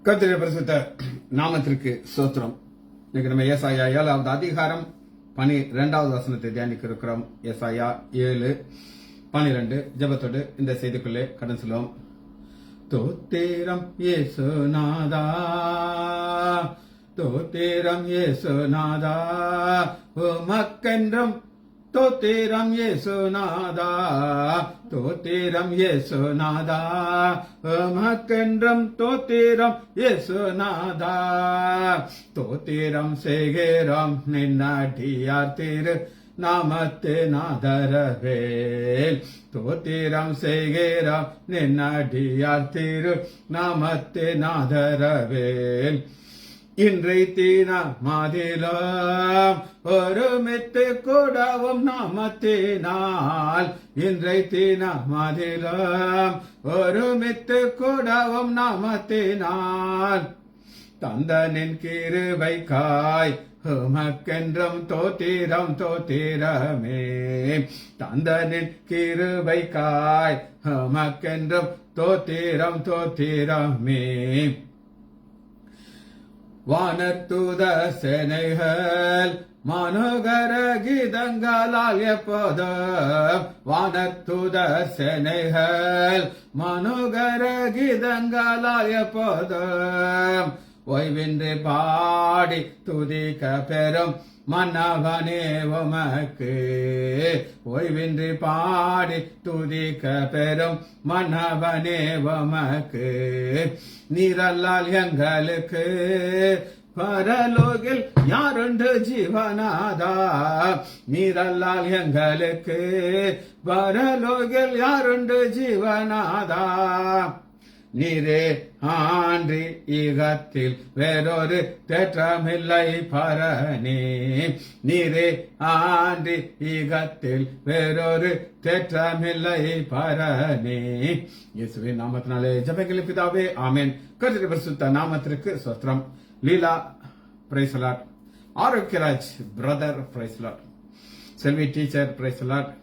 கர்த்தருடைய பரிசுத்த நாமத்திற்கு ஸ்தோத்திரம். இன்னைக்கு நம்ம ஏசாயா 7வது அதிகாரம் 12வது வசனத்தை தியானிக்க இருக்கிறோம். ஏசாயா 7:12 ஜெபத்தோடு இந்த செய்திக்குள்ளே கடன் சொல்லுவோம். தோத்திரம் இயேசுநாதா, தோத்திரம் இயேசுநாதா, உமக்கென்றும் தோத்திரம் இயேசுநாதா, தோத்திரம் இயேசுநாதா, உமக்கென்றும் தோத்திரம் இயேசுநாதா, தோத்திரம் செய்கிறோம் நின்னடியார் திரு நாமத்து நாதரவேல், தோத்திரம் செய்கிறோம் நின்னடியார் திரு நாமத்து நாதரவேல். இன்றை தீன மாதிலம் ஒருமித்து கூடவும் நாமத்தினால், இன்றை தீன மாதிலம் ஒருமித்து கூடவும் நாமத்தினால், தந்தனின் கிருபைக்காய் உமக்கென்றும் தோத்திரம் தோத்திரமே, தந்தனின் கிருபைக்காய் உமக்கென்றும் தோத்திரம் தோத்திரமே. வானத்துத சேனைகள் மனோகர கீதங்களால் எப்போதும், வானத்துத சேனைகள் மனோகர கீதங்களால் எப்போதும், ஓய்வின்றி பாடி துதிக்க பெறும் மன்னவனே உமக்கு, ஓய்வின்றி பாடி துதிக்க பெறும் மன்னவனே உமக்கு. நீரல்லால் எங்களுக்கு பரலோகில் யாருண்டு ஜீவனாதா, நீரல்லால் எங்களுக்கு பரலோகில் யாருண்டு ஜீவனாதா, நீரே ஆன்றி ஈகத்தில் வேறொரு தேற்றமில்லை பரணி, நீரே ஆன்றி ஈகத்தில் வேறொரு தேற்றமில்லை பரணி. இயேசுவின் நாமத்தினாலே ஜெபங்கள் பிதாவே, ஆமென். கர்த்தருடைய பரிசுத்த நாமத்திற்கு ஸ்தோத்திரம். Leela praise the lord, Arokiyaraj brother praise the lord, Selvi teacher praise the lord,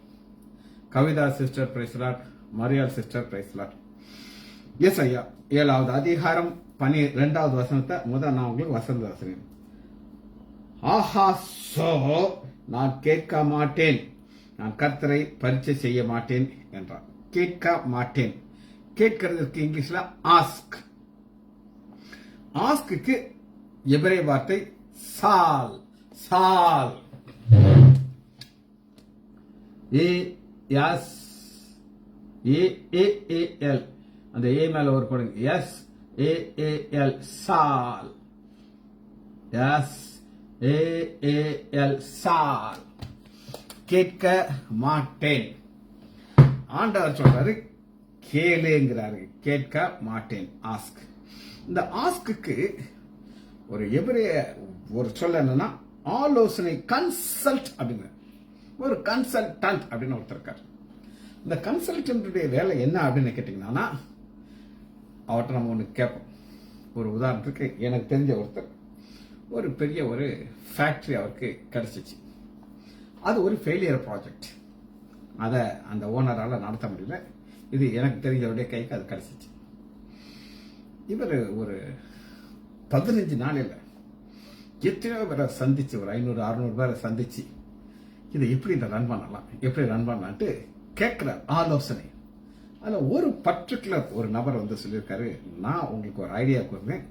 Kavitha sister praise the lord, Mariyal sister praise the lord. ஏசாயா 7வது அதிகாரம் 12வது வசனத்தை முதல் நான் உங்களுக்கு வசந்த வாசிக்கிறேன். ஆஹா சோ, நான் கேட்க மாட்டேன், நான் கர்த்தரை பரீட்சை செய்ய மாட்டேன் என்றார். கேட்க மாட்டேன், கேட்கிறதுக்கு இங்கிலீஷ்ல ஆஸ்க். ஆஸ்க்கு எபிரேய வார்த்தை சால், சால், ஏஎல், அந்த ஏ மேல ஒரு போடுங்க, SAAL, சால், SAAL, சால். கேட்க மாட்டேன். ஆண்டவர் சொல்றாரு கேளுங்கிறாரு, கேட்க மாட்டேன், ஆஸ்க். இந்த ஆஸ்க்கு ஒரு எபிரேய ஒரு சொல்ல என்னன்னா ஆலோசனை, கன்சல்ட் அப்படிங்கிற ஒரு கன்சல்டன்ட் அப்படின்னு ஒருத்தர் இருக்காரு. இந்த கன்சல்டன்ட்டுடைய வேலை என்ன அப்படின்னு கேட்டீங்கன்னா, அவர்கிட்ட நம்ம ஒன்று கேட்போம். ஒரு உதாரணத்துக்கு எனக்கு தெரிஞ்ச ஒருத்தர் ஒரு பெரிய ஒரு ஃபேக்டரி அவருக்கு கிடைச்சிச்சு. அது ஒரு ஃபெயிலியர் ப்ராஜெக்ட், அதை அந்த ஓனரால் நடத்த முடியல. இது எனக்கு தெரிஞ்சவருடைய கைக்கு அது கிடைச்சிச்சு. இவர் ஒரு 15 நாளில் எத்தனையோ பேரை சந்திச்சு, ஒரு 500-600 பேரை சந்திச்சு, இதை எப்படி இந்த ரன் பண்ணலாம், எப்படி ரன் பண்ணலான்ட்டு கேட்கிற ஆலோசனை. அதில் ஒரு பர்டிகுலர் ஒரு நபர் வந்து சொல்லியிருக்காரு, நான் உங்களுக்கு ஒரு ஐடியா கொடுப்பேன்,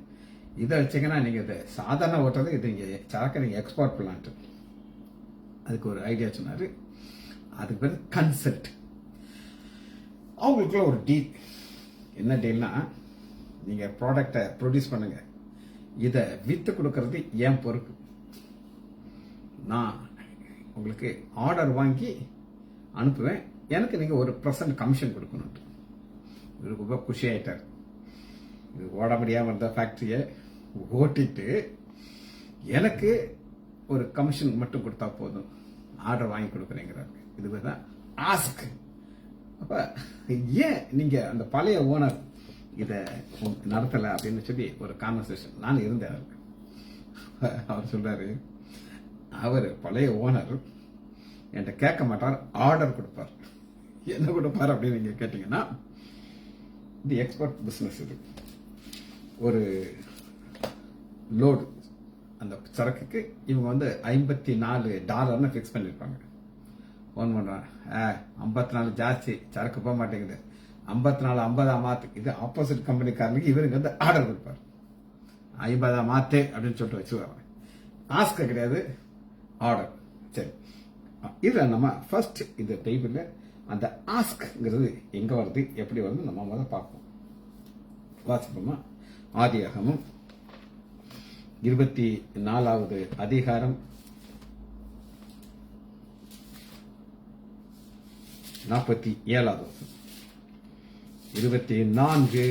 இதை வச்சிங்கன்னா நீங்கள் இதை சாதாரண ஓட்டுறது, இது நீங்கள் சரக்கை நீங்கள் எக்ஸ்போர்ட் பண்ணலான்ட்டு. அதுக்கு ஒரு ஐடியா சொன்னார். அதுக்கு பேர் கன்சல்ட். அவங்களுக்குள்ள ஒரு டீல். என்ன டீல்னா, நீங்கள் ப்ராடக்டை ப்ரொடியூஸ் பண்ணுங்க, இதை விற்று கொடுக்கறது என் பொறுப்பு, நான் உங்களுக்கு ஆர்டர் வாங்கி அனுப்புவேன், எனக்கு நீங்க ஒரு % கமிஷன் கொடுக்கணும். இவருக்கு ரொம்ப குஷி ஆயிட்டார். இது ஓட முடியாம இருந்த ஃபேக்டரியை ஓட்டிட்டு எனக்கு ஒரு கமிஷன் மட்டும் கொடுத்தா போதும், ஆர்டர் வாங்கி கொடுக்குறேங்கிறாரு. இதுவே தான் ஆஸ்க். அப்ப ஏன் நீங்க அந்த பழைய ஓனர் இதை நடத்தல அப்படின்னு சொல்லி ஒரு கான்வர்சேஷன் நான் இருந்தேன். அவர் சொல்றாரு, அவர் பழைய ஓனர் என்கிட்ட கேட்க மாட்டார், ஆர்டர் கொடுப்பார். என்ன கொடுப்பார் அப்படின்னு நீங்க கேட்டீங்கன்னா, இது எக்ஸ்போர்ட் பிசினஸ். இது ஒரு லோடு அந்த சரக்குக்கு இவங்க வந்து $54 ஃபிக்ஸ் பண்ணிருப்பாங்க. ஃபோன் பண்றான், 54 ஜாஸ்தி, சரக்கு போக மாட்டேங்குது, 54 50 மாத்து. இது ஆப்போசிட் கம்பெனிக்காரனுக்கு இவருக்கு வந்து ஆர்டர் கொடுப்பார், 50 மாத்து அப்படின்னு சொல்லிட்டு வச்சுருவாங்க. ஆஸ்க் கிடையாது, ஆர்டர். சரி, இதுல நம்ம ஃபர்ஸ்ட் இந்த டைபிள்ல அந்த ஆஸ்க்ங்கிறது எங்க வருது, எப்படி வருது நம்ம முதல்ல பார்ப்போம். வாசிப்போமா? ஆதியாகமம் 24வது அதிகாரம் 47வது வசனம். 24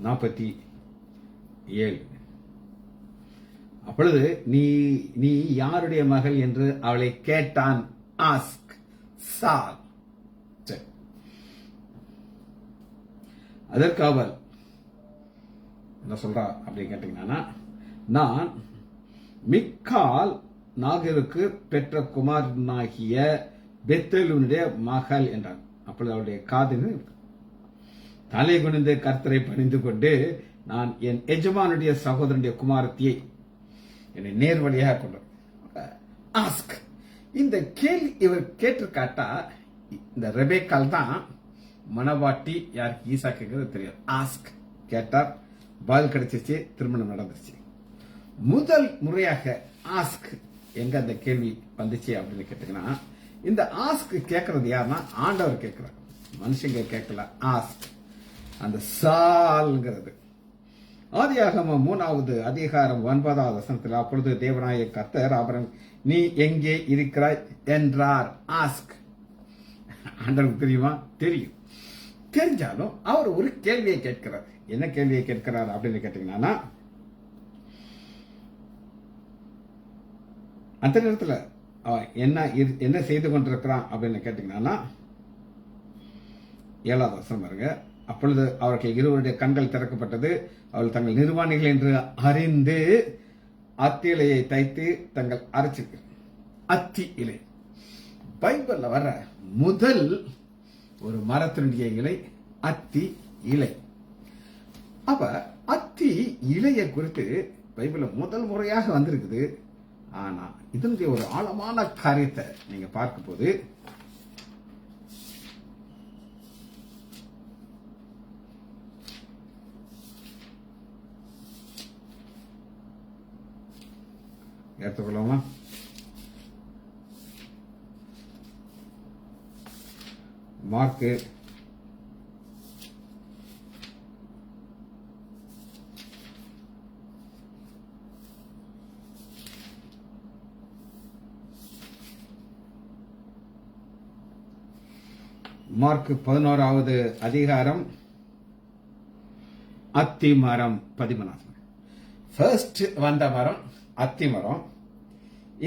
47. அப்பொழுது நீ யாருடைய மகள் என்று அவளை கேட்டான். ஆஸ்க் சால். அதற்கு அவள் என்ன சொல்றா அப்படின்னு கேட்டீங்கன்னா, நான் மிக்கால் நாகருக்கு பெற்ற குமாரனாகிய பெத்தேலுடைய மகள் என்றான். அப்பொழுது அவளுடைய காது தலை குனிந்து கர்த்தரை பணிந்து கொண்டு, நான் என் எஜமானுடைய சகோதரனுடைய குமாரத்தியை என்னை நேர்வழியாக கொண்டார். ஆஸ்க், இந்த கேள்வி இவர் கேட்டிருக்காட்டா, இந்த ரெபேக்கால் தான் மனவாட்டி யாருக்கு ஈசாக்குங்கிறது தெரியும். ஆஸ்க் கேட்டார், பதில் கிடைச்சிச்சு, திருமணம் நடந்துச்சு. முதல் முறையாக ஆஸ்க் எங்க அந்த கேள்வி வந்துச்சு அப்படின்னு கேட்டீங்கன்னா, இந்த ஆஸ்க் கேட்கறது யாருன்னா ஆண்டவர் கேட்கிறார், மனுஷங்க கேட்கல. ஆஸ்க் அந்த சால்ங்கிறது ஆதியாகமம் 3வது அதிகாரம் 9வது வசனத்தில், அப்பொழுது தேவனாய கர்த்தர் அவன் நீ எங்கே இருக்கிறாய் என்றார். ஆஸ்க் ஆண்டவருக்கு தெரியுமா? தெரியும். தெரிஞ்சாலும் அவர் ஒரு கேள்வியை கேட்கிறார். என்ன கேள்வியை கேட்கிறார் அப்படின்னு கேட்டீங்கன்னா, அந்த நேரத்தில் என்ன செய்து கொண்டிருக்கிறான் அப்படின்னு கேட்டீங்கன்னா, 7வது வசனம் பாருங்க. அப்பொழுது அவர்கள் இருவருடைய கண்கள் திறக்கப்பட்டது, அவர்கள் தங்கள் நிர்வாணிகள் என்று அறிந்து அத்தி இலையை தைத்து தங்கள் அரைச்சிருக்க. அத்தி இலை பைபிள்ல வர முதல் ஒரு மரத்தினுடைய இலை அத்தி இலை. அப்ப அத்தி இலையை குறித்து பைபிள்ல முதல் முறையாக வந்திருக்குது. ஆனா இதனுடைய ஒரு ஆழமான காரியத்தை நீங்க பார்க்கும் போது, எடுத்துக்கொள்ளாமா? மார்க்கு 11வது அதிகாரம் அத்தி மரம் 13. ஃபர்ஸ்ட் வந்த மரம் அத்தி மரம்.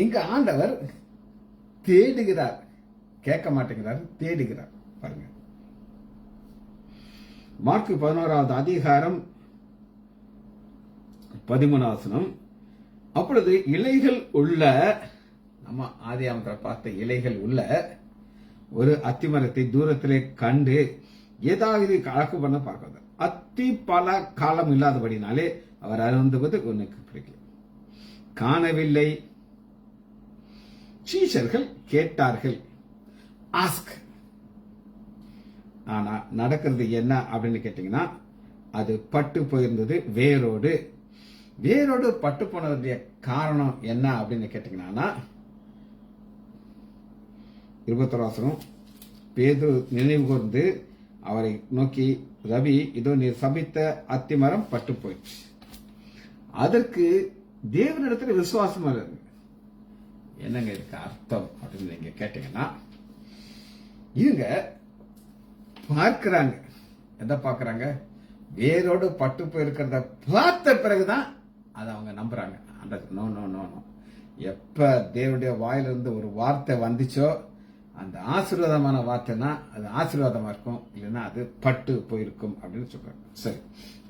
இங்க ஆண்டவர் தேடுகிறார், கேட்க மாட்டேங்கிறார், தேடுகிறார். பாருங்க, மார்க்கு 11வது அதிகாரம் 13வது வசனம். அப்பொழுது இலைகள் உள்ள, நம்ம ஆதியாகமத்தில் பார்த்த இலைகள் உள்ள ஒரு அத்திமரத்தை தூரத்திலே கண்டு ஏதாவது கணக்கு பண்ண பார்க்கிறார். அத்தி பல காலம் இல்லாதபடினாலே அவர் அருந்துவது உனக்கு பிடிக்கல, காணவில்லை. சீஷர்கள் கேட்டார்கள் ஆஸ்க். ஆனா நடக்கிறது என்ன அப்படின்னு கேட்டீங்கன்னா, அது பட்டு போயிருந்தது வேரோடு. வேரோடு பட்டு போனதுடைய காரணம் என்ன அப்படின்னு கேட்டீங்கன்னா, 21 பேதுரு நினைவு கூர்ந்து அவரை நோக்கி, ரவி, இதோ நீர் சபித்த அத்திமரம் பட்டு போயிடுச்சு. அதற்கு தேவனிடத்துல விசுவாசம் இருக்கு. என்னங்க இதுக்கு அர்த்தம் அப்படின்னு நீங்க கேட்டீங்கன்னா, இவங்க பார்க்கிறாங்க. எதை பார்க்கறாங்க? வேரோடு பட்டு போயிருக்கிறத பார்த்த பிறகுதான் அதை அவங்க நம்புறாங்க. அந்த நோ நோ நோ நோ எப்ப தேவனுடைய வாயிலிருந்து ஒரு வார்த்தை வந்துச்சோ, அந்த ஆசீர்வாதமான வார்த்தைனா அது ஆசீர்வாதமா இருக்கும், இல்லைன்னா அது பட்டு போயிருக்கும் அப்படின்னு சொல்றாங்க. சரி,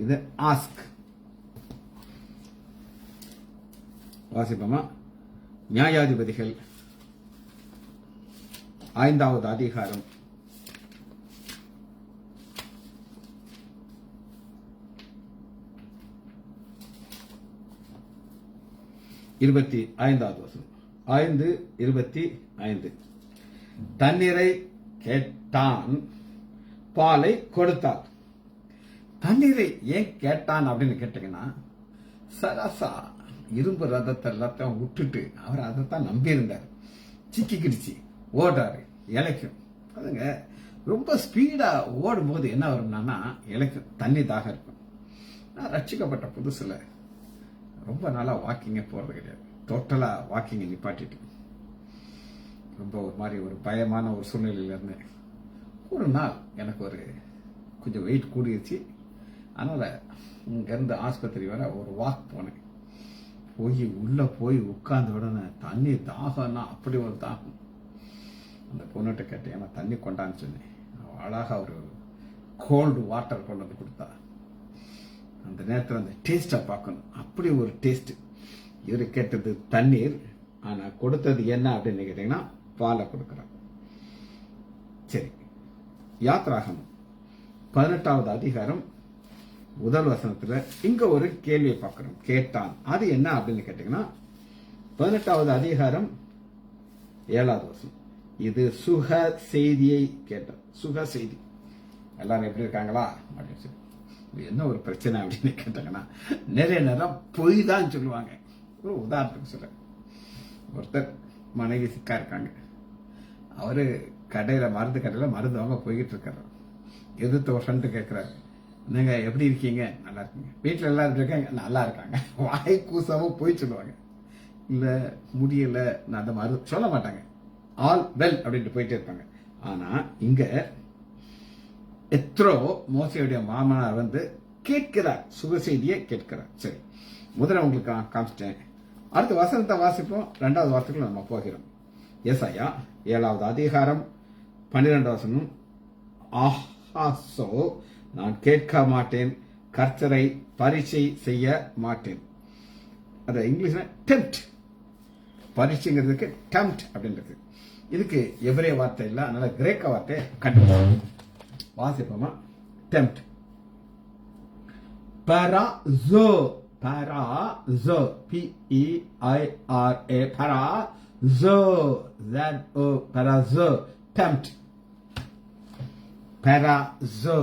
இது ஆஸ்க். வாசிப்போமா? நியாயாதிபதிகள் 5வது அதிகாரம் 25வது வசனம். 5:25. தண்ணீரை கேட்டான், பாலை கொடுத்தார். தண்ணீரை ஏன் கேட்டான் அப்படின்னு கேட்டீங்கன்னா, சராசா இரும்பு ரதத்தை எல்லாத்தையும் விட்டுட்டு அவர் அதைத்தான் நம்பி இருந்தார். சிக்கிக்கிடுச்சு, ஓடுறாரு, இலைக்கும். அதுங்க ரொம்ப ஸ்பீடா ஓடும் போது என்ன வரும்னா இலைக்கும், தண்ணி தாகம் இருக்கும். நான் ரட்சிக்கப்பட்ட புதுசுல ரொம்ப நாளா வாக்கிங்க போறது கிடையாது. டோட்டலா வாக்கிங்க நிப்பாட்டிட்டு ரொம்ப ஒரு மாதிரி ஒரு பயமான ஒரு சூழ்நிலையில இருந்தேன். ஒரு நாள் எனக்கு ஒரு கொஞ்சம் வெயிட் கூடிருச்சு. அதனால இங்கேருந்து ஆஸ்பத்திரி வர ஒரு வாக் போனேன். உள்ள போய் உட்கார்ந்த உடனே தண்ணி தாகம்னா அப்படி ஒரு தாகம். அந்த பொண்ணுகிட்ட கேட்டேன், ஏன்னா தண்ணி கொண்டான்னு சொன்னேன். அழகா ஒரு கோல்டு வாட்டர் கொண்டு வந்து கொடுத்தா. அந்த நேரத்தில் அந்த டேஸ்டை பார்க்கணும், அப்படி ஒரு டேஸ்ட். இவர் கேட்டது தண்ணீர், ஆனா கொடுத்தது என்ன அப்படின்னு கேட்டீங்கன்னா பாலை கொடுக்குறான். சரி, யாத்ராகமம் 18வது அதிகாரம் 1 வசனத்துல இங்க ஒரு கேள்வியை பார்க்கிறோம். கேட்டான், அது என்ன அப்படின்னு கேட்டீங்கன்னா 18வது அதிகாரம் 7வது வசனம். இது சுக செய்தியை கேட்டான். சுக செய்தி. எல்லாரும் எப்படி இருக்காங்களா அப்படின்னு சொல்லி. என்ன ஒரு பிரச்சனை அப்படின்னு கேட்டாங்கன்னா, நிறைய நேரம் பொய் தான் சொல்லுவாங்க. ஒரு உதாரணத்துக்கு சொல்ல, ஒருத்தர் மனைவி சிக்கா இருக்காங்க. அவரு மருந்து கடையில மருந்து வாங்க போய்கிட்டு இருக்காரு. எதிர்த்து ஒரு ஃப்ரெண்டு கேட்கிறாரு, நீங்க எப்படி இருக்கீங்க? நல்லா இருக்கீங்க. வீட்டுல எல்லாரும் இருக்காங்க, நல்லா இருக்காங்க. வாய் கூசாம போய் சொல்லுவாங்க. இல்ல முடியல, நான் அந்த மருந்து சொல்ல மாட்டாங்க. ஆல் வெல் அப்படின்ட்டு போயிட்டே இருப்பாங்க. ஆனா இங்க எத்ரோ மோசையுடைய மாமனார் வந்து கேட்கிறார், சுக செய்தியை கேட்கிறார். சரி, முதல்ல உங்களுக்கு காமிச்சிட்டேன். அடுத்த வசனத்தை வாசிப்போம். 2வது வார்த்தைக்குள்ள நம்ம போகிறோம். ஏசாயா 7வது அதிகாரம் 12வது வசனம். ஆஹாசோ, நான் கேட்க மாட்டேன், கர்த்தரை பரீட்சை செய்ய மாட்டேன். அது இங்கிலீஷ்ல டெம்ப்ட். பரீட்சைங்கிறதுக்கு டெம்ப்ட் அப்படின்றது. இதுக்கு எபிரேய வார்த்தை இல்ல, அதனால கிரேக்க வார்த்தை கண்டுபிடிக்கும். வாசிப்போமா? டெம்ப்ட். பராசோ, பராசோ, PEIRA, பராசோ, ZO, பராசோ, டெம்ப்ட். பராசோ.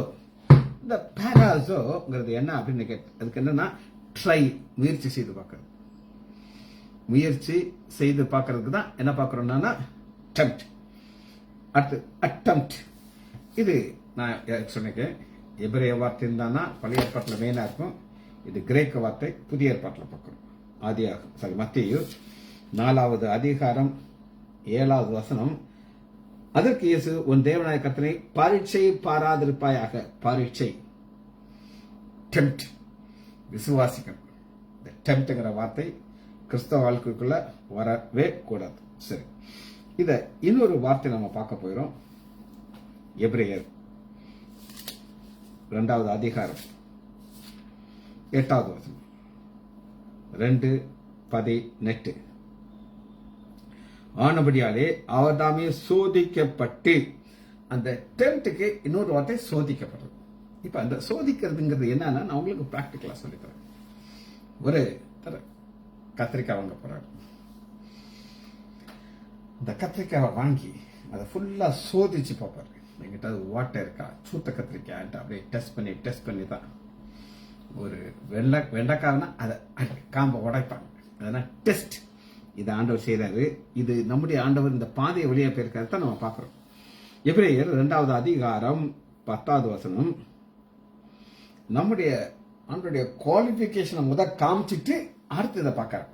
இந்த பராசோங்கிறது என்ன அப்படின்னு அதுக்கு என்னன்னா ட்ரை, முயற்சி செய்து பார்க்கறது. முயற்சி செய்து பார்க்கறதுக்கு தான் என்ன பார்க்கறோம்னா டெம்ப்ட். அடுத்து அட்டெம்ப்ட். இது நான் சொன்னேன், எபிரேய வார்த்தை இருந்தானா பழைய ஏற்பாட்டில் மெயினா இருக்கும். இது கிரேக்க வார்த்தை, புதிய ஏற்பாட்டில் பார்க்கிறோம். மத்தேயு 4வது அதிகாரம் 7வது வசனம். அதற்கு இயேசு, உன் தேவனாய கர்த்தரை பரீட்சை பாராதிருப்பாயாக. பரீட்சை, டெம்ப்ட், விசுவாசிக்கணும். இந்த டெம்ப்ட்ங்கிற வார்த்தை கிறிஸ்தவ வாழ்க்கைக்குள்ள வரவே கூடாது. சரி, இத இன்னொரு வார்த்தை நம்ம பார்க்க போயிடும். எபிரேயர் 2வது அதிகாரம் 8வது வசனம். 2:18. ஆனபடியாலே அவர் தாமே சோதிக்கப்பட்டு. அந்த டெம்ப்ட்க்கு இன்னொரு வார்த்தை சோதிக்கப்படுறது. இப்ப அந்த சோதிக்கிறதுங்கிறது என்னன்னா, நான் உங்களுக்கு பிராக்டிகலா சொல்லித்தரேன். ஒரு கத்திரிக்காய் வாங்க போறாரு. இந்த கத்திரிக்காயை வாங்கி அதை ஃபுல்லா சோதிச்சு பார்ப்பாரு. என்கிட்ட அது ஓட்டை இருக்கா, சூத்த கத்திரிக்காய் அப்படியே டெஸ்ட் பண்ணி தான். ஒரு வெண்டைக்காய்னா அதை காம்பை உடைப்பாங்க. அதெல்லாம் டெஸ்ட். இது ஆண்டவர் செய்யறாரு. இது நம்முடைய ஆண்டவர் இந்த பாதையை வெளியே போயிருக்காரு தான் நம்ம பார்க்கிறோம். எபிரேயர் 2வது அதிகாரம் 10வது வசனம். நம்முடைய ஆண்டோடைய குவாலிபிகேஷனை காமிச்சிட்டு அடுத்து இதை பார்க்கறாரு.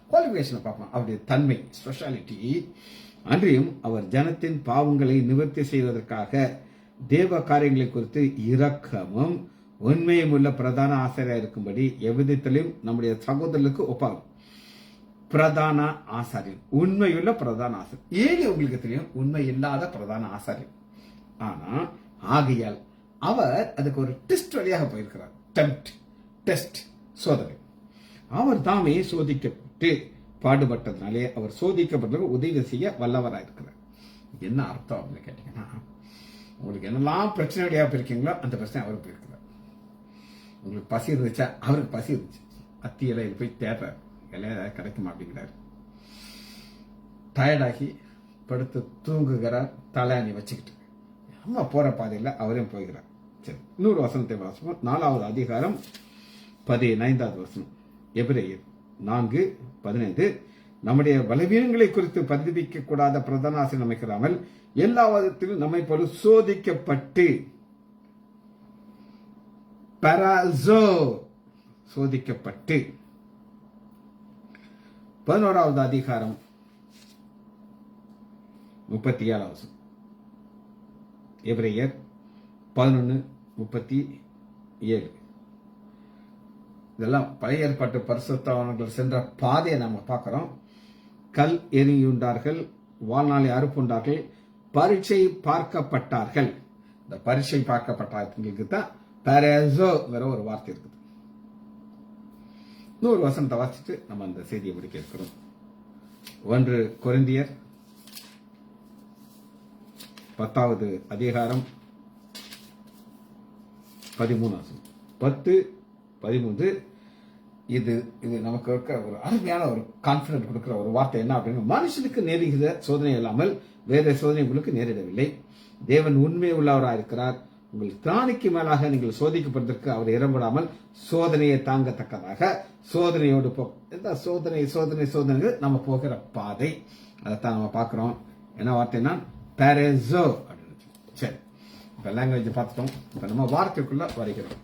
குவாலிபிகேஷனை பார்ப்போம். அவருடைய தன்மை, ஸ்பெஷாலிட்டி. அன்றியும் அவர் ஜனத்தின் பாவங்களை நிவர்த்தி செய்வதற்காக தேவ காரியங்களை குறித்து இரக்கமும் உண்மையும் உள்ள பிரதான ஆசிரியர் இருக்கும்படி எவ்விதத்திலும் நம்முடைய சகோதரர்களுக்கு ஒப்பாகும். பிரதான ஆசாரியர், உண்மையுள்ள பிரதான ஆசாரியர். ஏழு உங்களுக்கு தெரியும், உண்மை இல்லாத பிரதான ஆசாரியர். ஆனா ஆகையால் அவர் அதுக்கு ஒரு டெஸ்ட் வழியாக போயிருக்கிறார். டெஸ்ட், சோதனை. அவர் தாமே சோதிக்கப்பட்டு பாடுபட்டதுனாலே அவர் சோதிக்கப்பட்டவர்கள் உதவி செய்ய வல்லவராயிருக்கிறார். என்ன அர்த்தம் அப்படின்னு கேட்டீங்கன்னா, உங்களுக்கு என்னெல்லாம் பிரச்சனை வழியாக இருக்கீங்களோ அந்த பிரச்சனை அவருக்கு போயிருக்கிறார். உங்களுக்கு பசி இருந்துச்சா, அவருக்கு பசி இருந்துச்சு. அத்தி இலையில் போய் தேடுறாரு, இலையில கிடைக்குமா அப்படிங்கிறாரு. டயர்டாகி படுத்து தூங்குகிறார், தலையணி வச்சுக்கிட்டு. அம்மா போற பாதையில் அவரையும் போய்கிறார். சரி, இன்னொரு வசனத்தை வாசிப்போம். 4வது அதிகாரம் 15வது வசனம். எபிரேயர் 4:15. நம்முடைய பலவீனங்களை குறித்து பதிவிக்க கூடாத பிரதான ஆசிரியர் அமைக்கிறாமல் எல்லா விதத்திலும் நம்மை போல சோதிக்கப்பட்டு சோதிக்கப்பட்டு 11வது அதிகாரம் 37வது வசனம். எபிரேயர் 11:37. இதெல்லாம் பழைய ஏற்பாட்டு பரிசுத்தவான்கள் சென்ற பாதையை நாம பார்க்கிறோம். கல் எரியுண்டார்கள், வாழ்நாளை அறுப்புண்டார்கள், பரீட்சை பார்க்கப்பட்டார்கள். இந்த பரீட்சை பார்க்கப்பட்டவங்களுக்கு தான் பேரேசோங்கிற ஒரு வார்த்தை இருக்குது. இன்னொரு வசனத்தை வாசிச்சுட்டு நம்ம அந்த செய்தியை முடிக்க இருக்கிறோம். 1 கொரிந்தியர் 10வது அதிகாரம் 13 10:13. இது நமக்கு இருக்க ஒரு அருமையான ஒரு கான்பிடன்ட் கொடுக்கிற ஒரு வார்த்தை. என்ன அப்படின்னு, மனுஷனுக்கு நேரிடுகிற சோதனை இல்லாமல் வேற சோதனை உங்களுக்கு நேரிடவில்லை. தேவன் உண்மை உள்ளவராக இருக்கிறார். உங்கள் திராணிக்கு மேலாக நீங்கள் சோதிக்கப்படுவதற்கு அவர் இடம்படாமல் சோதனையை தாங்கத்தக்கதாக சோதனையோடு சோதனை நம்ம போகிற பாதை. அதைத்தான் நம்ம பார்க்கிறோம். என்ன வார்த்தைன்னா பேரேசோ அப்படின்னு. சரி, இப்ப லாங்குவேஜ் பார்த்துட்டோம். இப்ப நம்ம வார்த்தைக்குள்ள வருகிறோம்.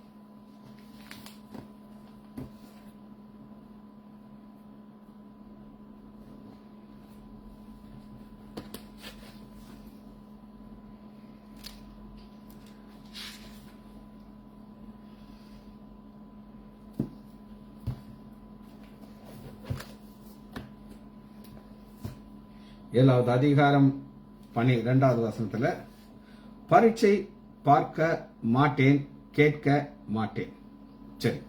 ஏழாவது அதிகாரம் 12வது வசனத்துல பரீட்சை பார்க்க மாட்டேன், கேட்க மாட்டேன். சரி,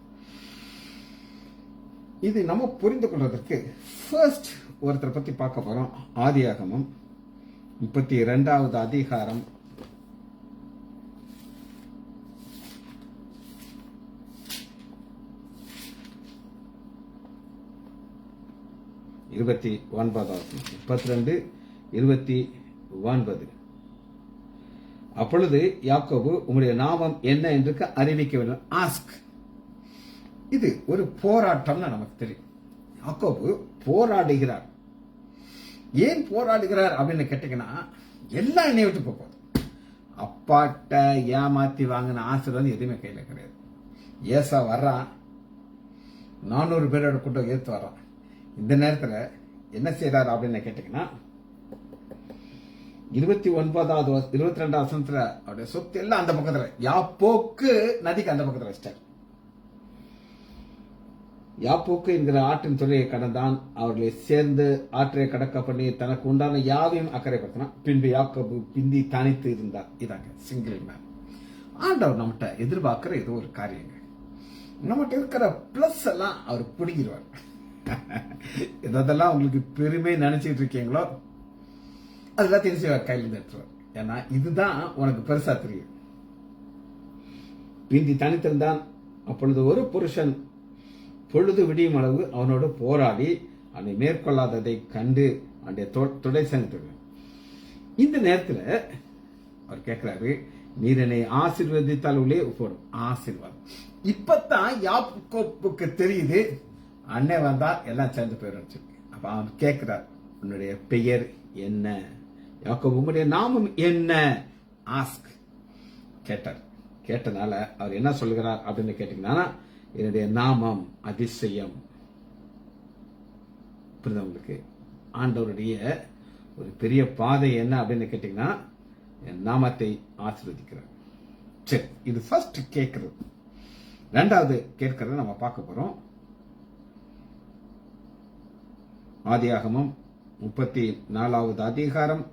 இது நம்ம புரிந்து கொள்வதற்கு ஃபர்ஸ்ட் ஒருத்தரை பத்தி பார்க்க போறோம். ஆதியாகமம் 32வது அதிகாரம் 29:29. அப்பொழுது யாக்கோபு, உம்முடைய நாமம் என்ன என்று அறிவிக்க வேண்டும். ஆஸ்க். இது ஒரு போராட்டம்னு நமக்கு தெரியும். யாக்கோபு போராடுகிறார். ஏன் போராடுகிறார் அப்படின்னு கேட்டீங்கன்னா, எல்லாம் என்னை விட்டு போகுது. அப்பாட்ட ஏமாத்தி வாங்கின ஆசீர்வாதம் எதுவுமே கையில கிடையாது. ஏசா வர்றான், 400 பேரோட கூட்டம் ஏத்து வர்றான். இந்த நேரத்துல என்ன செய்யறாரு அப்படின்னு கேட்டீங்கன்னா, 22வது வசனத்துல அவருடைய சொத்து எல்லாம் அந்த பக்கத்துல, யாப்போக்கு நதிக்கு அந்த பக்கத்துல வச்சிட்டார். யாப்போக்கு என்கிற ஆற்றின் துறையை கடந்தான். அவர்களை சேர்ந்து ஆற்றை கடக்க பண்ணி தனக்கு உண்டான யாவையும் அக்கறைப்படுத்தினான். பின்பு யாக்கோபு பிந்தி தனித்து இருந்தார். இதாங்க சிங்கிள் மேன். ஆண்டவர் நம்மகிட்ட எதிர்பார்க்கிற ஏதோ ஒரு காரியங்க. நம்மகிட்ட இருக்கிற பிளஸ் எல்லாம் அவர் பிடிக்கிறார். இதெல்லாம் உங்களுக்கு பெருமை நினைச்சிட்டு இருக்கீங்களோ அதெல்லாம் தெரிஞ்சு கையில இருந்து எடுத்துருவார். ஏன்னா இதுதான் உனக்கு பெருசா தெரியும். பிந்தி தனித்திருந்தான். அப்பொழுது ஒரு புருஷன் பொழுது விடியும் அளவு அவனோடு போராடி அவனை மேற்கொள்ளாததை கண்டு அவனுடைய தொடை சென்று இந்த நேரத்தில் அவர் கேட்கிறாரு, நீர் என்னை ஆசீர்வதித்தால் உள்ளே போடும் ஆசீர்வாதம். இப்பதான் யாக்கோபுக்கு தெரியுது, அண்ணன் வந்தா எல்லாம் சேர்ந்து போயிடும். அப்ப அவன் கேட்கிறார், உன்னுடைய பெயர் என்ன? யாக்கோபு, உன்னுடைய நாமம் என்ன? ஆஸ்க். கேட்டார். கேட்டனால அவர் என்ன சொல்கிறார் அப்படின்னு கேட்டீங்கன்னா, என்னுடைய நாமம் அதிசயம். புரியுது உங்களுக்கு? ஆண்டவருடைய ஒரு பெரிய பாதை என்ன அப்படின்னு கேட்டீங்கன்னா, என் நாமத்தை ஆசீர்வதிக்கிறார். சரி, இது ஃபர்ஸ்ட் கேட்கிறது. ரெண்டாவது கேட்கறத நம்ம பார்க்க போறோம். ஆதியாகமம் 34வது அதிகாரம்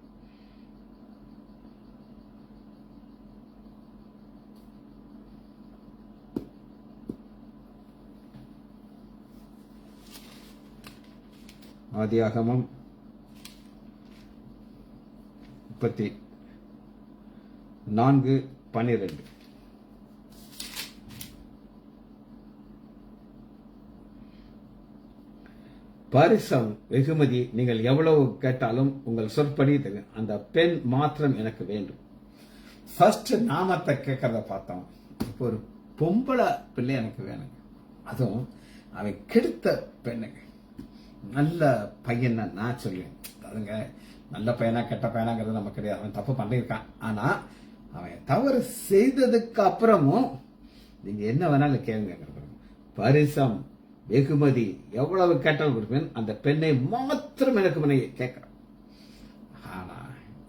34:12. பரிசம் வெகுமதி நீங்கள் எவ்வளவு கேட்டாலும் உங்கள் சொற்படி தெரியும். அந்த பெண் மாத்திரம் எனக்கு வேண்டும். ஃபர்ஸ்ட் நாமத்தை கேட்கறத பார்த்தோம். இப்போ ஒரு பொம்பளை பிள்ளை எனக்கு வேணுங்க. அதுவும் அவன் கெடுத்த பெண்ணுங்க. நல்ல பையன் நான் சொல்லுவேன். அதுங்க நல்ல பையனா கெட்ட பையனாங்கிறது நமக்கு கிடையாது. அவன் தப்பு பண்ணியிருக்கான். ஆனா அவன் தவறு செய்ததுக்கு அப்புறமும் நீங்க என்ன வேணாலும் கேளுங்க. பரிசம் வெகுமதி எவ்வளவு கேட்டாலும் கொடுப்பேன். அந்த பெண்ணை மாத்திரம் எனக்கு கேட்கிறேன். ஆனா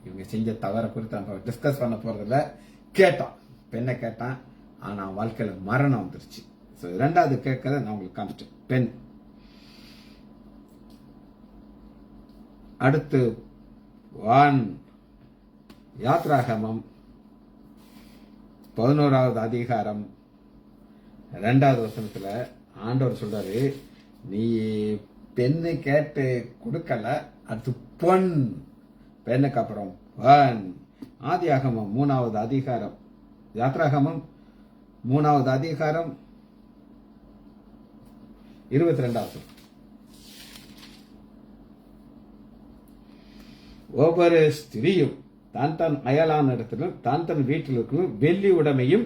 இவங்க செஞ்ச தவறை குறித்து நம்ம டிஸ்கஸ் பண்ண போறதில்ல. கேட்டான், பெண்ணை கேட்டான். ஆனா வாழ்க்கையில மரணம் வந்துருச்சு. இரண்டாவது கேட்கறத நான் உங்களுக்கு காமிச்சேன். பெண். அடுத்து யாத்ராகமம் 11வது அதிகாரம் 2வது வசனத்துல ஆண்டவர் சொல்றாரு, நீ பெண்ணை கேட்டு கொடுக்கல, அடுத்து பொன். பெண்ணுக்கு அப்புறம் பொன். ஆதியாகமம் 3வது அதிகாரம், யாத்ராகமம் 3வது அதிகாரம் 22வது. ஒவ்வொரு ஸ்திரியும் தான் அயலான இடத்திலும் தான் வீட்டில் இருக்கும் வெள்ளி உடைமையும்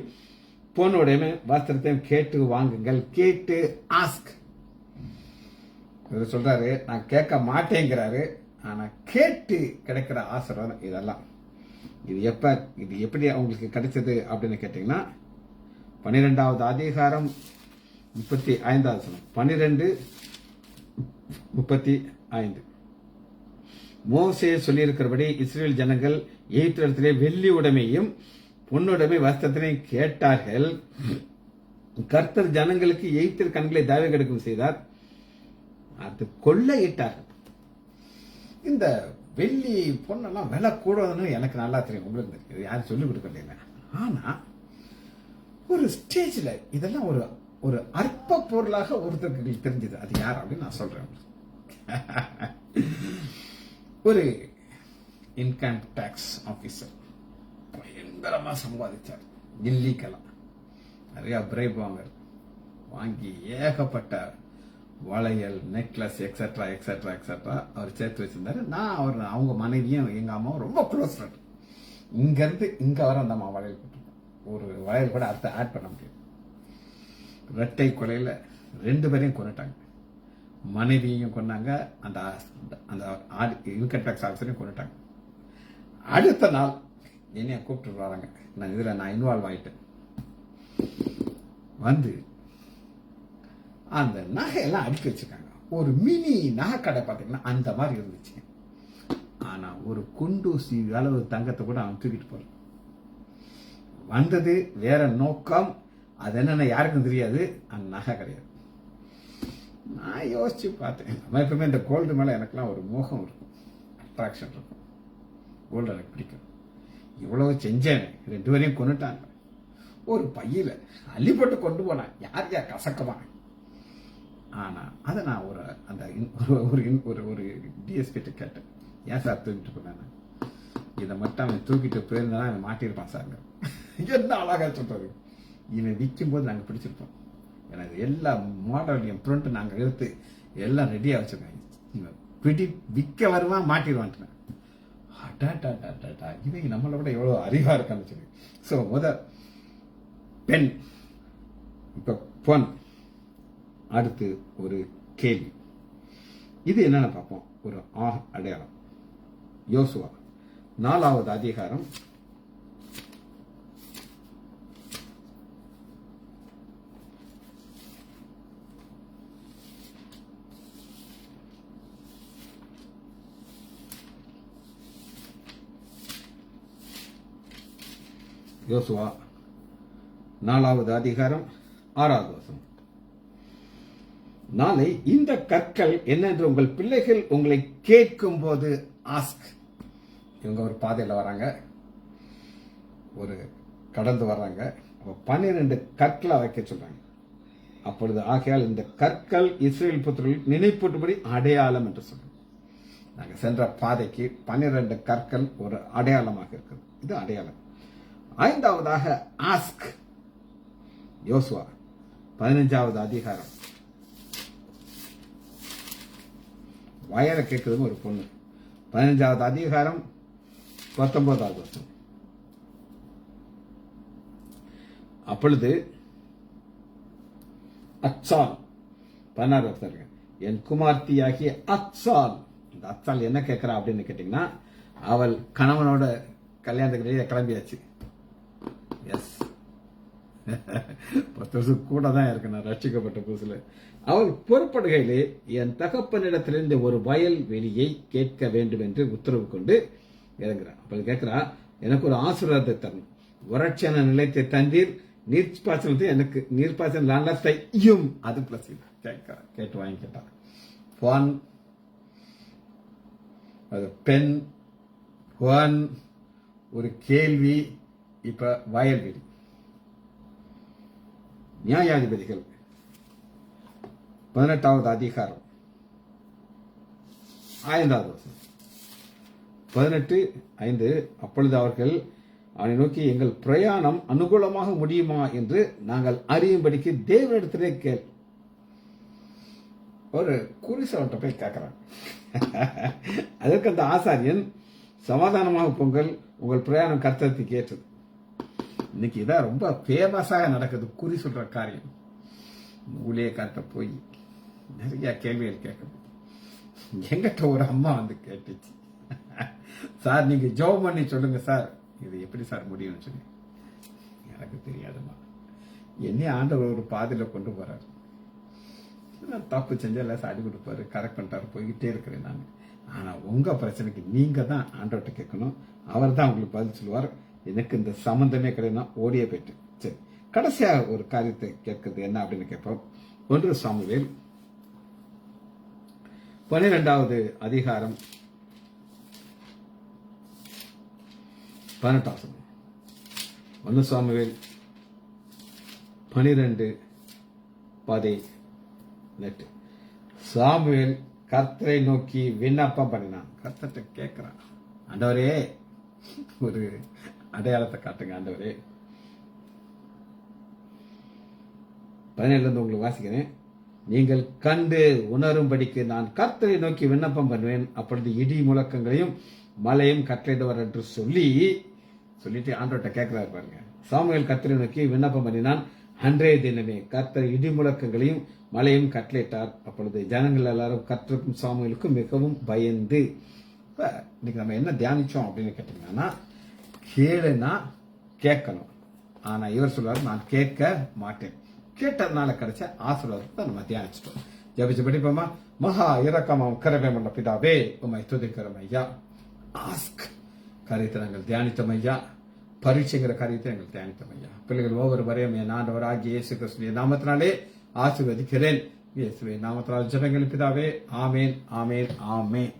பொன் உடைமை வஸ்திரத்தையும் கேட்டு வாங்குங்கள். கேட்டு ஆஸ்க். இவர் சொல்றாரு, நான் கேட்க மாட்டேங்கிறாரு. ஆனா கேட்டு கிடைக்கிற ஆசீர்வாதம் இதெல்லாம். இது எப்படி அவங்களுக்கு கிடைச்சது அப்படின்னு கேட்டீங்கன்னா 12வது அதிகாரம் 35வது வசனம். 12:35. மோசே சொல்லியிருக்கிறபடி இஸ்ரேல் ஜனங்கள் எகிப்திலே வெள்ளி உடைமையும் பொன்னுடைமை வஸ்திரத்தினையும் கேட்டார்கள். கர்த்தர் ஜனங்களுக்கு எகிப்தியர் கண்களை தயவு கிடைக்கும் செய்தார். அது கொள்ளையிட்டார்கள். இந்த வெள்ளி பொண்ணெல்லாம் விலை கூடாதுன்னு எனக்கு நல்லா தெரியும். உங்களுக்கு இது யாரும் சொல்லிக் கொடுக்கல. ஆனா ஒரு ஸ்டேஜ்ல இதெல்லாம் ஒரு அற்ப பொருளாக ஒருத்தருக்கு தெரிஞ்சது. அது யார் அப்படின்னு நான் சொல்றேன். ஒரு இன்கம் டாக்ஸ் ஆபீசர் பயங்கரமா சம்பாதிச்சார். இல்லீகலா நிறைய பிரைப் வாங்கி ஏகப்பட்ட வளையல், நெக்லஸ், எக்ஸெட்ரா எக்ஸெட்ரா எக்ஸெட்ரா அவர் சேர்த்து வச்சிருந்தாரு. நான் அவங்க மனைவியும் எங்க அம்மாவும் ரொம்ப க்ளோஸ் ஃப்ரெண்ட். இங்க இருந்து இங்க வர அந்த அம்மா வளையல் போட்டிருக்கோம். ஒரு வளையல் கூட அடுத்த ஆட் பண்ண முடியாது. இரட்டை கொலையில 2 பேரையும் கொண்டுட்டாங்க. மனைவியையும் கொண்டாங்க, அந்த இன்கம் டாக்ஸ் ஆஃபீஸரையும் கொண்டுட்டாங்க. அடுத்த நாள் என்னைய கூப்பிட்டு வராங்க. நான் இன்வால்வ் ஆயிட்டேன். வந்து அந்த நகையெல்லாம் அடுக்கி வச்சிருக்காங்க. ஒரு மினி நகை கடை பார்த்தீங்கன்னா அந்த மாதிரி இருந்துச்சு. ஆனா ஒரு குண்டூசி அளவு தங்கத்தை கூட அவன் தூக்கிட்டு போற. வந்தது வேற நோக்கம். அது என்னன்னா யாருக்கும் தெரியாது. அந்த நகை கிடையாது. நான் யோசிச்சு பார்த்தேன். நம்ம எப்பவுமே இந்த கோல்டு மேல எனக்குலாம் ஒரு மோகம் இருக்கும், அட்ராக்ஷன் இருக்கும். கோல்டு எனக்கு பிடிக்கும். இவ்வளவு செஞ்சேன். 2 பேரையும் கொண்டுட்டாங்க. ஒரு பையில அள்ளி போட்டு கொண்டு போனேன். யார் கசக்கமா. ஆனா அதை நான் ஒரு டிஎஸ்பி கேட்டேன், ஏன் சார் தூக்கிட்டு போனேன்? இதை மட்டும் அவன் தூக்கிட்டு போயிருந்தா அவன் மாட்டிருப்பான் சார். என்ன அழகா சொல்றது. இவன் விற்கும் போது நாங்க பிடிச்சிருப்போம். எனக்கு எல்லா மாடலையும் பிரிண்ட் நாங்க எடுத்து எல்லாம் ரெடியா வச்சிருக்காங்க. இவன் விற்க வருவான், மாட்டிடுவான். இவங்க நம்மளை விட எவ்வளவு அறிவா இருக்கான்னு சொல்லி. சோ பெண், இப்ப பொன். அடுத்து ஒரு கேள்வி. இது என்னன்னு பார்ப்போம். ஒரு அடையாளம். யோசுவா 4வது அதிகாரம் 4வது அதிகாரம் 6வது வசனம். நாளை இந்த கற்கள் என்னென்று உங்கள் பிள்ளைகள் உங்களை கேட்கும் போது ஆஸ்க். இவங்க ஒரு பாதையில் வராங்க, ஒரு கடந்து வர்றாங்க. 12 கற்களை வைக்க சொல்றாங்க. அப்பொழுது ஆகையால் இந்த கற்கள் இஸ்ரேல் புத்திரர்கள் நினைப்பூட்டும்படி அடையாளம் என்று சொல்றாங்க. நாங்க சென்ற பாதைக்கு 12 கற்கள் ஒரு அடையாளமாக இருக்குது. இது அடையாளம். 5வதாக ஆஸ்க். யோசுவா 15வது அதிகாரம் வயலை கேட்குதுன்னு ஒரு பொண்ணு. 15வது அதிகாரம் 19வது வசனம். அப்பொழுது அச்சால் 16வது வசனம், என் குமார்த்தியாகிய அச்சால். இந்த அச்சால் என்ன கேட்கிறா அப்படின்னு கேட்டீங்கன்னா, அவள் கணவனோட கல்யாணத்துக்கு கிளம்பியாச்சு. எஸ் 10 வருஷம் கூட தான் இருக்கு நான் ரட்சிக்கப்பட்ட புதுசுல. அவள் புறப்படுகையிலே என் தகப்பனிடத்திலிருந்து ஒரு வயல் வெளியை கேட்க வேண்டும் என்று உத்தரவு கொண்டு இறங்குறான். அப்ப கேட்கிறா, எனக்கு ஒரு ஆசீர்வாதத்தை தரணும், வறட்சியான நிலையத்தை தந்தீர், நீர்ப்பாசனத்தை எனக்கு நீர்ப்பாசன லாண்டத்தையும் அது பிளஸ் கேட்டு வாங்கி கேட்டான். ஒன் அது பெண், ஒன் ஒரு கேள்வி, இப்ப வயல்வெளி. நியாயாதிபதிகள் 18வது அதிகாரம் 5வது வசனம். 18:5, அப்பொழுது அவர்கள் அவனை நோக்கி, எங்கள் பிரயாணம் அனுகூலமாக முடியுமா என்று நாங்கள் அறியும்படிக்கு தேவனிடத்திலே கேள். ஒரு குறிசவட்ட போய் கேட்கிறான். அதற்கு அந்த ஆசாரியன், சமாதானமாக பொங்கல், உங்கள் பிரயாணம் கர்த்தருக்கு ஏற்றது. இன்னைக்கு இதான் ரொம்ப ஃபேமஸாக நடக்குது, குறி சொல்ற காரியம். ஊழியக்கார்ட்ட போய் நிறைய கேள்விகள் கேட்கணும். எங்கிட்ட ஒரு அம்மா வந்து கேட்டுச்சு, சார் நீங்க ஜெபம் பண்ணி சொல்லுங்க சார், இது எப்படி சார் முடியும்னு சொல்லி. எனக்கு தெரியாதுமா, என்னை ஆண்டவர் ஒரு பாதையில கொண்டு போறாரு, தப்பு செஞ்சா எல்லாம் அடி கொடுப்பாரு, கரெக்ட் பண்ணிட்டாரு, போய்கிட்டே இருக்கிறேன் நான். ஆனா உங்க பிரச்சனைக்கு நீங்க தான் ஆண்டவர்கிட்ட கேட்கணும், அவர் தான் உங்களுக்கு பதில் சொல்லுவார். எனக்கு இந்த சம்பந்தமே கிடையாது, ஓடியே போயிட்டு. சரி, கடைசியா ஒரு காரியத்தை கேட்கறது என்ன அப்படின்னு கேட்போம். 1 சாமுவேல் 12வது அதிகாரம் 18வது வசனம். 1 சாமுவேல் 12:18. சாமுவேல் கர்த்தரை நோக்கி விண்ணப்பம் பண்ணினான். கர்த்தர்ட்ட கேட்கிறான், ஆண்டவரே ஒரு அடையாளத்தை காட்டுங்க ஆண்டவரே. 17 உங்களுக்கு வாசிக்கிறேன். நீங்கள் கண்டு உணரும்படிக்கு நான் கர்த்தரை நோக்கி விண்ணப்பம் பண்ணுவேன், அப்பொழுது இடி முழக்கங்களையும் மழையும் கட்டளையிடுவார் என்று சொல்லிட்டு ஆண்டவர்கிட்ட கேட்கிறாரு பாருங்க. சாமுவேல் கர்த்தரை நோக்கி விண்ணப்பம் பண்ணினான், அன்றைய தினமே கர்த்தர் இடி முழக்கங்களையும் மழையும் கட்டளையிட்டார். அப்பொழுது ஜனங்கள் எல்லாரும் கர்த்தருக்கும் சாமுவேலுக்கும் மிகவும் பயந்து. இன்னைக்கு நம்ம என்ன தியானிச்சோம் அப்படின்னு கேட்டீங்கன்னா, கேளுனா கேட்கணும், ஆனா இவர் சொல்றாரு நான் கேட்க மாட்டேன். கேட்டதுனால கிடைச்ச ஆசீர்வாதத்தை நம்ம தியானிச்சிட்டோம். ஜெபிச்சு படிப்போமா. மகா இரக்கமாம் கரவேமல்ல பிதாவே, உம்மை துதிக்கிறோம் ஐயா. ஆஸ்க் காரியத்தை நாங்கள் தியானித்தோம் ஐயா, பரீட்சைங்கிற காரியத்தை நாங்கள் தியானித்தோம் ஐயா. பிள்ளைகள் ஒவ்வொருவரையும் என் ஆண்டவராகிய இயேசு கிறிஸ்துவின் நாமத்தினாலே ஆசீர்வதிக்கிறேன். இயேசுவின் நாமத்தினால் ஜெபங்கள் பிதாவே. ஆமேன், ஆமேன், ஆமேன்.